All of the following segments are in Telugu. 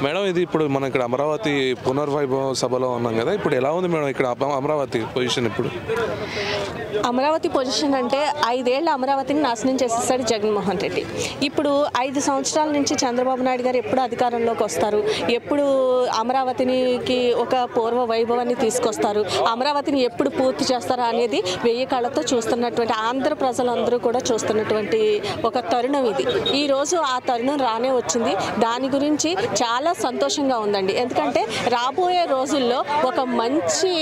మేడం ఇది ఇప్పుడు మనం ఇక్కడ అమరావతి పునర్వైభవ సభలో ఉన్నాం కదా, ఇప్పుడు ఎలా ఉంది మేడం ఇక్కడ అమరావతి పొజిషన్? ఇప్పుడు అమరావతి పొజిషన్ అంటే 5 ఏళ్ల అమరావతిని నాశనం చేసేసాడు జగన్మోహన్ రెడ్డి. ఇప్పుడు 5 సంవత్సరాల నుంచి చంద్రబాబు నాయుడు గారు ఎప్పుడు అధికారంలోకి వస్తారు, ఎప్పుడు అమరావతికి ఒక పూర్వ వైభవాన్ని తీసుకొస్తారు, అమరావతిని ఎప్పుడు పూర్తి చేస్తారా అనేది 1000 కళ్ళతో చూస్తున్నటువంటి ఆంధ్ర ప్రజలందరూ కూడా చూస్తున్నటువంటి ఒక తరుణం ఇది. ఈరోజు ఆ తరుణం రానే వచ్చింది. దాని గురించి చాలా సంతోషంగా ఉందండి. ఎందుకంటే రాబోయే రోజుల్లో ఒక మంచి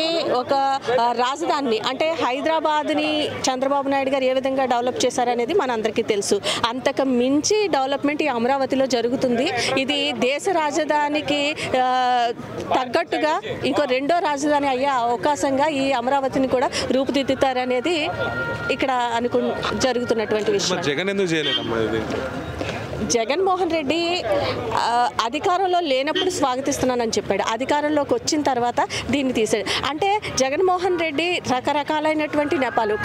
రాజధానిని అంటే హైదరాబాద్ని చంద్రబాబు నాయుడు గారు ఏ విధంగా డెవలప్ చేశారనేది మనందరికీ తెలుసు. అంతకు మించి డెవలప్మెంట్ ఈ అమరావతిలో జరుగుతుంది. ఇది దేశ రాజధానికి తగ్గట్టుగా ఇంకో రెండో రాజధాని అయ్యే అవకాశంగా ఈ అమరావతిని కూడా రూపుదిద్దుతారనేది ఇక్కడ జరుగుతున్నటువంటి విషయం. జగన్ ఎందుకు చేయలేదమ్మా ఇది? జగన్మోహన్ రెడ్డి అధికారంలో లేనప్పుడు స్వాగతిస్తున్నానని చెప్పాడు. అధికారంలోకి వచ్చిన తర్వాత దీన్ని తీసాడు. అంటే జగన్మోహన్ రెడ్డి రకరకాలైనటువంటి నెపాలు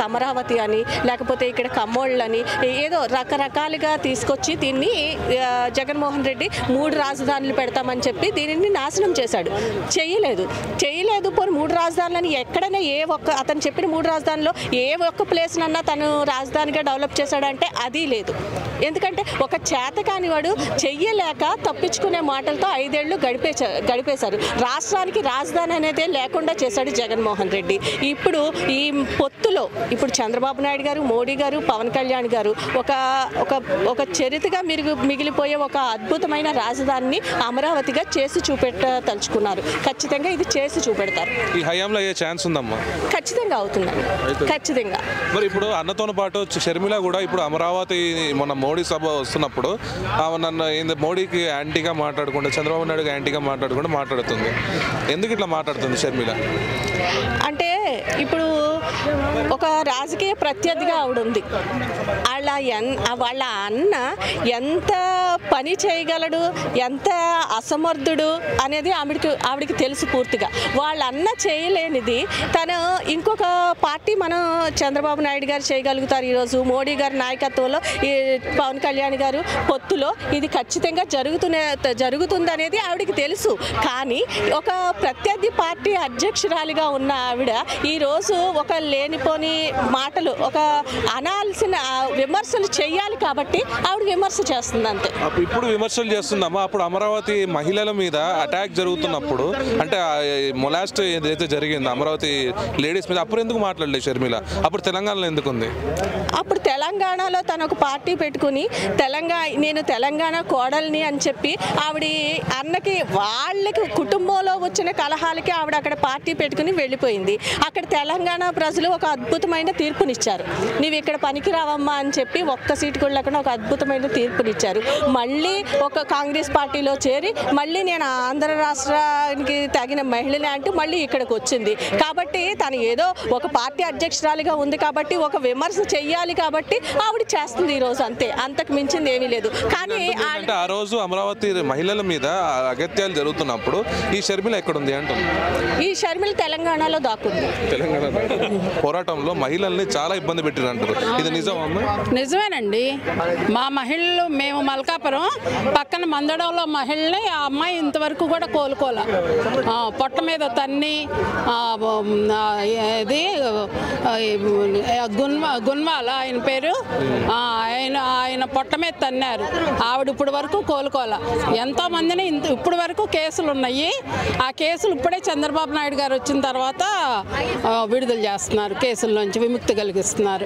కమరావతి అని లేకపోతే ఇక్కడ కమ్మోళ్ళని ఏదో రకరకాలుగా తీసుకొచ్చి దీన్ని జగన్మోహన్ రెడ్డి 3 రాజధానులు పెడతామని చెప్పి దీనిని నాశనం చేశాడు. చేయలేదు. పోనీ 3 రాజధానులని ఎక్కడైనా అతను చెప్పిన 3 రాజధానుల్లో ఏ ఒక్క ప్లేస్నన్నా తను రాజధానిగా డెవలప్ చేశాడంటే అది లేదు. ఎందుకంటే ఒక చేతకాని వాడు చెయ్యలేక తప్పించుకునే మాటలతో 5 ఏళ్ళు గడిపేశారు. రాష్ట్రానికి రాజధాని అనేది లేకుండా చేశాడు జగన్మోహన్ రెడ్డి. ఇప్పుడు ఈ పొత్తులో ఇప్పుడు చంద్రబాబు నాయుడు గారు, మోడీ గారు, పవన్ కళ్యాణ్ గారు ఒక చరిత్రగా మిగిలిపోయే ఒక అద్భుతమైన రాజధానిని అమరావతిగా చేసి తలుచుకున్నారు. ఖచ్చితంగా ఇది చేసి చూపెడతారు. ఈ హయాంలో అయ్యే ఛాన్స్ ఉందమ్మా? ఖచ్చితంగా అవుతుందండి, ఖచ్చితంగా. మరి ఇప్పుడు అన్నతో పాటు షర్మిల కూడా ఇప్పుడు అమరావతి మన మోడీ సభ వస్తున్నప్పుడు నన్ను మోడీకి యాంటీగా మాట్లాడకుండా చంద్రబాబు నాయుడుకి యాంటీగా మాట్లాడుతుంది. ఎందుకు ఇట్లా మాట్లాడుతుంది షర్మిల? అంటే ఇప్పుడు ఒక రాజకీయ ప్రత్యర్థిగా ఆవిడ ఉంది. వాళ్ళ అన్న ఎంత పని చేయగలడు, ఎంత అసమర్థుడు అనేది ఆవిడికి తెలుసు పూర్తిగా. వాళ్ళ అన్న చేయలేనిది తను ఇంకొక పార్టీ మనం చంద్రబాబు నాయుడు గారు చేయగలుగుతారు. ఈరోజు మోడీ గారి నాయకత్వంలో ఈ పవన్ కళ్యాణ్ గారు పొత్తులో ఇది ఖచ్చితంగా జరుగుతుంది అనేది ఆవిడికి తెలుసు. కానీ ఒక ప్రత్యర్థి పార్టీ అధ్యక్షురాలిగా ఉన్న ఆవిడ ఈరోజు ఒక లేనిపోని మాటలు అనాల్సిన విమర్శలు చేయాలి కాబట్టి ఆవిడ విమర్శ చేస్తుంది అంతే. ఇప్పుడు విమర్శలు చేస్తుందమ్మా. అప్పుడు అమరావతి మహిళల మీద అటాక్ జరుగుతున్నప్పుడు అంటే మొలాస్ట్ ఏదైతే జరిగిందో అమరావతి లేడీస్ మీద అప్పుడు ఎందుకు మాట్లాడలేదు షర్మిల? అప్పుడు తెలంగాణలో ఎందుకు ఉంది? అప్పుడు తెలంగాణలో తను ఒక పార్టీ పెట్టుకుని నేను తెలంగాణ కోడల్ని అని చెప్పి ఆవిడ అన్నకి వాళ్ళకి కుటుంబంలో వచ్చిన కలహాలకి ఆవిడ అక్కడ పార్టీ పెట్టుకుని వెళ్ళిపోయింది. అక్కడ తెలంగాణ ప్రజలు ఒక అద్భుతమైన తీర్పునిచ్చారు. నీవు ఇక్కడ పనికి రావమ్మా అని చెప్పి ఒక్క సీటు కూడా లేకుండా ఒక అద్భుతమైన తీర్పునిచ్చారు. మళ్ళీ ఒక కాంగ్రెస్ పార్టీలో చేరి మళ్ళీ నేను ఆంధ్ర రాష్ట్రానికి తగిన మహిళనే అంటూ మళ్ళీ ఇక్కడికి వచ్చింది. కాబట్టి తను ఏదో ఒక పార్టీ అధ్యక్షురాలిగా ఉంది కాబట్టి ఒక విమర్శ చెయ్యాలి కాబట్టి ఆవిడ చేస్తుంది ఈరోజు అంతే. అంతకు మించింది ఏమీ లేదు. కానీ ఆ రోజు అమరావతి మహిళల మీద అగత్యాలు జరుగుతున్నప్పుడు ఈ షర్మిల ఎక్కడుంది అంటుంది? ఈ షర్మిల తెలంగాణలో దాక్కుంది. తెలంగాణ పోరాటంలో మహిళల్ని చాలా ఇబ్బంది పెట్టిన అంటారు. ఇది నిజమా? నిజమేనండి. మా మహిళలు మేము మల్కాపురం పక్కన మందడంలో మహిళని ఆ అమ్మాయి ఇంతవరకు కూడా కోలుకోలే. పొట్ట మీద తన్ని ఇది గున్వాల ఆయన పేరు, ఆయన పొట్ట మీద తన్నారు. ఆవిడ ఇప్పుడు వరకు కోలుకోలే. ఎంతో మందిని ఇప్పుడు వరకు కేసులు ఉన్నాయి. ఆ కేసులు ఇప్పుడే చంద్రబాబు నాయుడు గారు వచ్చిన తర్వాత విడుదల చేస్తున్నారు, కేసుల్లోంచి విముక్తి కలిగిస్తున్నారు.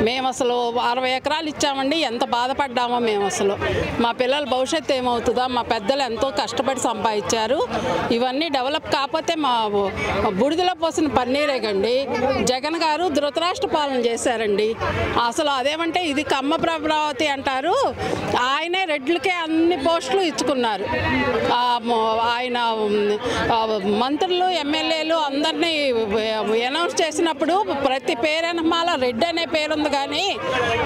మేము అసలు 60 ఎకరాలు ఇచ్చామండి. ఎంత బాధపడ్డామో మేము అసలు. మా పిల్లల భవిష్యత్తు ఏమవుతుందా? మా పెద్దలు ఎంతో కష్టపడి సంపాదించారు. ఇవన్నీ డెవలప్ కాకపోతే మా బుడిదలో పోసిన పన్నీరేగండి. జగన్ గారు ధృతరాష్ట్ర పాలన చేశారండి. అసలు అదేమంటే ఇది కమ్మ ప్రభావతి అంటారు. ఆయనే రెడ్లకే అన్ని పోస్టులు ఇచ్చుకున్నారు. ఆయన మంత్రులు, ఎమ్మెల్యేలు అందరినీ అనౌన్స్ చేసినప్పుడు ప్రతి పేరెనమాల రెడ్డి అనే పేరు ఉంది. కానీ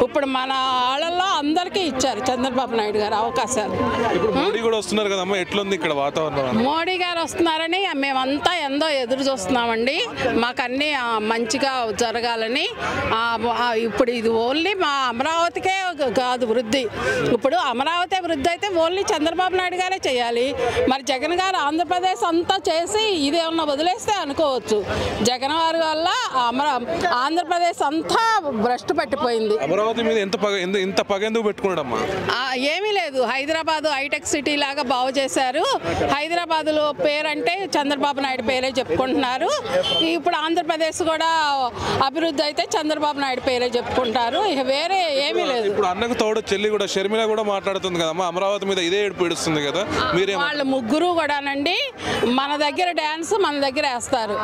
ఇప్పుడు మన వాళ్ళల్లో అందరికీ ఇచ్చారు చంద్రబాబు నాయుడు గారు. గారు అవకాశాలు. ఇప్పుడు మోడీ కూడా వస్తున్నారు కదమ్మా, ఎట్లుంది ఇక్కడ వాతావరణం? మోడీ గారు వస్తున్నారని మేమంతా ఎంతో ఎదురు చూస్తున్నామండి. మాకు అన్నీ మంచిగా జరగాలని. ఇప్పుడు ఇది ఓన్లీ మా అమరావతికే కాదు వృద్ధి. ఇప్పుడు అమరావతి వృద్ధి అయితే ఓన్లీ చంద్రబాబు నాయుడు గారే చేయాలి. మరి జగన్ గారు ఆంధ్రప్రదేశ్ అంతా చేసి ఇదేమన్నా వదిలేస్తే అనుకోవచ్చు. జగన్ గారి వల్ల ఆంధ్రప్రదేశ్ అంతా భ్రష్టు పట్టిపోయింది. అమరావతి మీద ఇంత పగ ఎందుకు పెట్టుకున్నాడమ్మా? ఏమీ లేదు, హైదరాబాదు హైటెక్ సిటీ లాగా బాగు చేశారు. హైదరాబాద్లో పేరంటే చంద్రబాబు నాయుడు పేరే చెప్పుకుంటున్నారు. ఇప్పుడు ఆంధ్రప్రదేశ్ కూడా అభివృద్ధి అయితే చంద్రబాబు నాయుడు పేరే చెప్పుకుంటారు. ఇక వేరే ఏమీ లేదు. ఇప్పుడు అన్నకు తోడు చెల్లి కూడా షర్మిల కూడా మాట్లాడుతుంది కదమ్మా, అమరావతి మీద ఇదే ఏడుపు ఏడుస్తుంది కదా. మీరే వాళ్ళు ముగ్గురు కూడానండి మన దగ్గర డ్యాన్స్ మన దగ్గర వేస్తారు.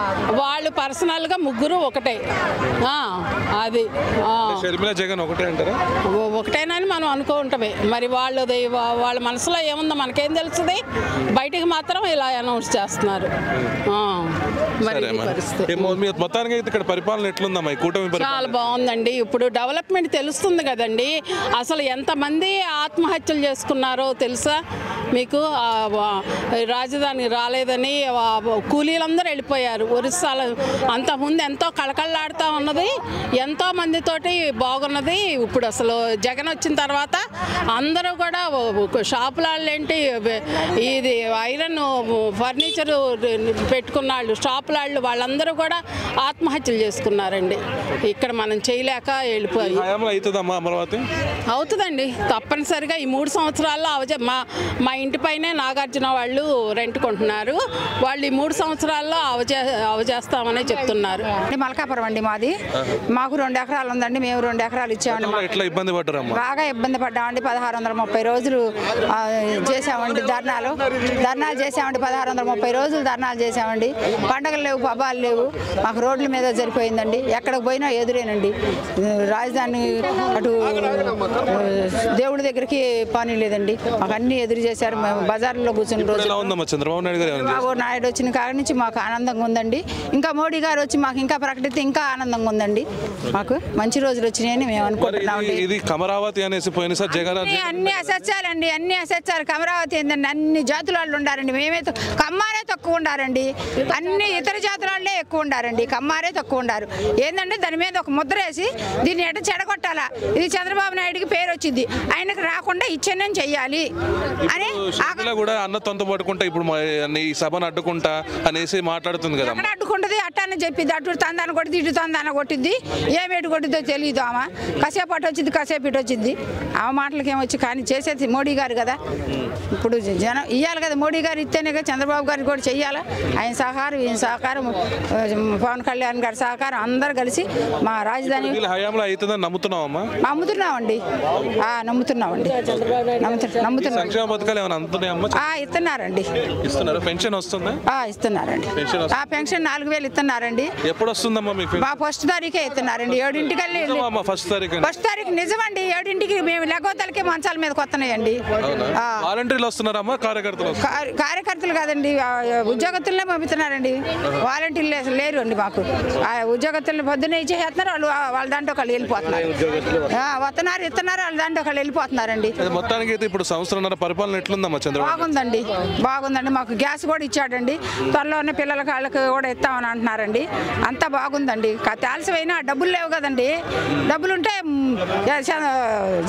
వాళ్ళు పర్సనల్గా ముగ్గురు ఒకటే. అది షర్మిల జగన్ ఒకటే అంటారా? ఒకటేనని మనం అనుకుంటామే. మరి వాళ్ళ మనసులో ఏముందో మనకేం తెలుస్తుంది. బయటికి మాత్రం ఇలా అనౌన్స్ చేస్తున్నారు. మొత్తానికి అయితే ఇక్కడ పరిపాలన ఎట్లుందమ్మా? కూటమి చాలా బాగుందండి. ఇప్పుడు డెవలప్మెంట్ తెలుస్తుంది కదండి. అసలు ఎంతమంది ఆత్మహత్యలు చేసుకున్నారో తెలుసా మీకు? రాజధాని రాలేదని కూలీలందరూ వెళ్ళిపోయారు ఒరిస్సాలో. అంతకుముందు ఎంతో కళకళలాడుతూ ఉన్నది, ఎంతో మందితోటి బాగున్నది. ఇప్పుడు అసలు జగన్ వచ్చిన తర్వాత అందరూ కూడా షాపులాళ్ళేంటి, ఇది ఐరన్ ఫర్నిచరు పెట్టుకున్న వాళ్ళు షాపులాళ్ళు వాళ్ళందరూ కూడా ఆత్మహత్యలు చేసుకున్నారండి. ఇక్కడ మనం చేయలేక వెళ్ళిపోయి. అవుతుందండి తప్పనిసరిగా. ఈ 3 సంవత్సరాల్లో మా ఇంటి పైనే నాగార్జున వాళ్ళు రెంట్ కొంటున్నారు. వాళ్ళు ఈ 3 సంవత్సరాల్లో అవజేస్తామని చెప్తున్నారు. మల్కాపురం అండి మాది. మాకు 2 ఎకరాలు ఉందండి. మేము 2 ఎకరాలు ఇచ్చామండి. ఎట్లా ఇబ్బంది పడ్డారమ్మా? బాగా ఇబ్బంది పడ్డామండి. 1630 రోజులు చేసామండి ధర్నాలు చేసామండి. 1630 రోజులు ధర్నాలు చేసామండి. పండగలు లేవు, పబ్బాలు లేవు. మాకు రోడ్ల మీద సరిపోయిందండి. ఎక్కడికి పోయినా ఎదురేనండి. రాజధాని అటు దేవుడి దగ్గరికి పని లేదండి. మాకు అన్ని ఎదురు చేశారు. మేము బజార్లో కూర్చుని రోజు చంద్రబాబు నాయుడు వచ్చిన కాడి నుంచి మాకు ఆనందంగా ఉందండి. ఇంకా మోడీ గారు వచ్చి మాకు ఇంకా ప్రకటిస్తే ఇంకా ఆనందంగా ఉందండి. మాకు మంచి రోజులు వచ్చినాయని మేము అనుకుంటున్నాం. అమరావతి అనేసి పోయిన సార్ జగన్ అన్ని అసత్యాలండి, అన్ని అసత్యాలు. అమరావతి ఏంటండి, అన్ని జాతుల వాళ్ళు ఉండారండి. మేమైతే కమ్మారే తక్కువ ఉండారండి. అన్ని ఇతర జాతుల వాళ్ళే ఎక్కువ ఉండారండి. కమ్మారే తక్కువ ఉండారు. ఏంటంటే దాని మీద ఒక ముద్ర వేసి దీన్ని ఎట చెడగొట్టాలా, ఇది చంద్రబాబు నాయుడికి పేరు వచ్చింది, ఆయనకు రాకుండా ఇచ్చేనని చెయ్యాలి అని కూడా అన్న తొంత పట్టుకుంటా ఇప్పుడు ఈ సభను అడ్డుకుంటా అనేసి మాట్లాడుతుంది కదా. అక్కడ అడ్డుకుంటుంది, అట్టానే చెప్పింది. అటు తందాన కొట్టింది, ఇటు తందాన కొట్టింది. ఏమేటు కొట్టిద్దో తెలియదు. ఆమె కాసేపు అటు వచ్చింది, కాసేపు ఇటు వచ్చింది. ఆమె మాటలకి ఏమొచ్చి కానీ చేసేది మోడీ గారు కదా. ఇప్పుడు జనం ఇవ్వాలి కదా, మోడీ గారు ఇస్తేనే కదా చంద్రబాబు గారికి కూడా చెయ్యాలా. ఆయన సహకారం, ఈయన సహకారం, పవన్ కళ్యాణ్ గారి సహకారం అందరు కలిసి మా రాజధాని నమ్ముతున్నామండి. నమ్ముతున్నామండి. ఇస్తున్నారండి. పెన్షన్ వస్తుందా? ఇస్తున్నారండి. ఆ పెన్షన్ 4000 ఇస్తున్నారండి. ఎప్పుడు వస్తుందమ్మా మీకు? మా 1st తారీఖే ఇస్తున్నారండి. 7ంటికి ఫస్ట్ తారీఖు నిజమండి. 7ంటికి మేము లెగోతలకి మంచాల మీద కొత్తనాయండి. వాలంటీర్లు వస్తున్నారమ్మా? కార్యకర్తలు కాదండి, ఉద్యోగస్తులనే పంపిస్తున్నారండి. వాలంటీర్లు లేరు అండి మాకు. ఉద్యోగస్తులను పొద్దున్నే ఇచ్చేస్తున్నారు. వాళ్ళ దాంట్లో ఒకళ్ళు వెళ్ళిపోతున్నారు. వస్తున్నారు, ఇస్తున్నారు, వాళ్ళ దాంట్లో ఒకళ్ళు వెళ్ళిపోతున్నారండి. మొత్తానికి అయితే ఇప్పుడు సంవత్సరంన్నర పరిపాలన ఎట్లుందమ్మా చంద్రబాబు? బాగుందండి. మాకు గ్యాస్ కూడా ఇచ్చాడండి. త్వరలోనే పిల్లల కాళ్ళకి కూడా ఇస్తామని అంటున్నారండి. అంతా బాగుందండి. ఆలస్యమైనా డబ్బులు లేవు కదండి. డబ్బులుంటే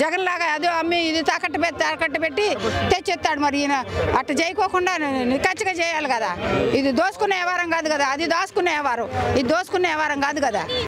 జగన్ లాగా అదే అమ్మి ఇది తాకట్టు పెట్టి తెచ్చిస్తాడు. మరి ఈయన అట్లా చేయకోకుండా నిక్కచ్చిగా చేయాలి కదా. ఇది దోసుకునే వ్యవహారం కాదు కదా, అది దాచుకునే వ్యవహారం. ఇది దోసుకునే వ్యవహారం కాదు కదా.